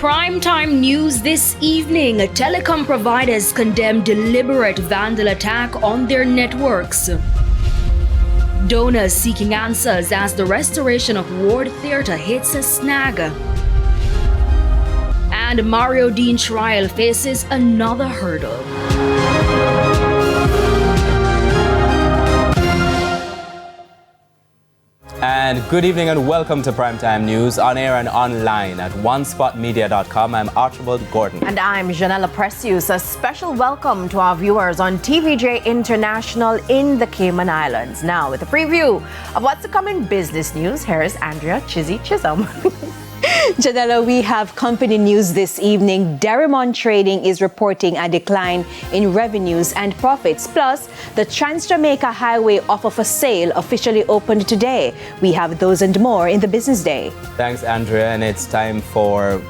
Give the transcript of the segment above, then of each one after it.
primetime news this evening, telecom providers condemn deliberate vandal attack on their networks. Donors seeking answers as the restoration of Ward Theatre hits a snag. And Mario Dean trial faces another hurdle. And good evening and welcome to Primetime News on air and online at onespotmedia.com. I'm Archibald Gordon. And I'm Janella Precious. A special welcome to our viewers on TVJ International in the Cayman Islands. Now, with a preview of what's to come in business news, here's Andrea Chizzy Chisholm. Janella, we have company news this evening. Derimon Trading is reporting a decline in revenues and profits. Plus, the Trans-Jamaica Highway offer for sale officially opened today. We have those and more in the business day. Thanks, Andrea, and it's time for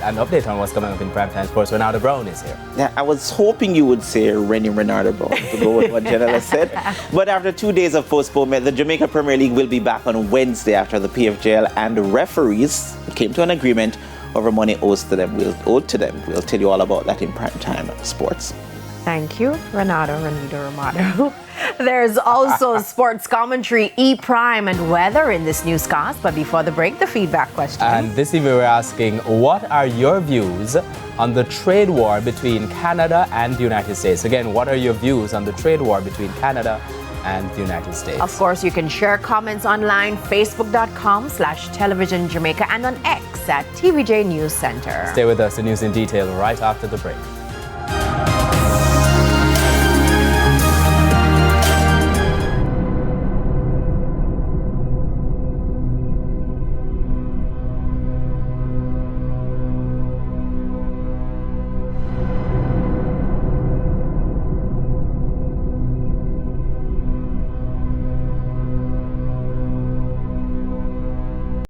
an update on what's coming up in Primetime Sports. Renardo Brown is here. Yeah, I was hoping you would say Renardo Brown to go with what Janella said. But after 2 days of postponement, the Jamaica Premier League will be back on Wednesday after the PFJL and the referees came to an agreement over money owed to them. We'll tell you all about that in Primetime Sports. Thank you, Renardo Romano. There's also sports commentary, E-Prime, and weather in this newscast. But before the break, the feedback question. And this evening we're asking, what are your views on the trade war between Canada and the United States? Again, what are your views on the trade war between Canada and the United States? Of course, you can share comments online, facebook.com/televisionjamaica, and on X at TVJ News Center. Stay with us, the news in detail right after the break.